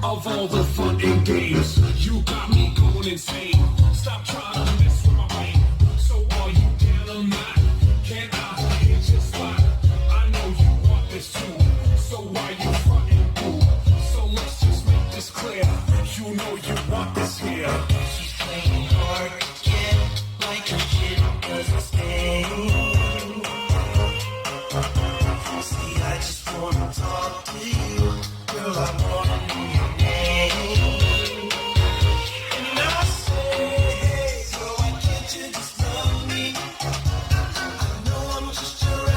Of all the fun and games, you got me going insane. Stop trying to mess with my brain. So are you down or not? Can I hit your spot? I know you want this too. So why you frontin' boo? So let's just make this clear. You know you want this here. She's playing hard to get, like her shit doesn't stay. See, I just wanna talk.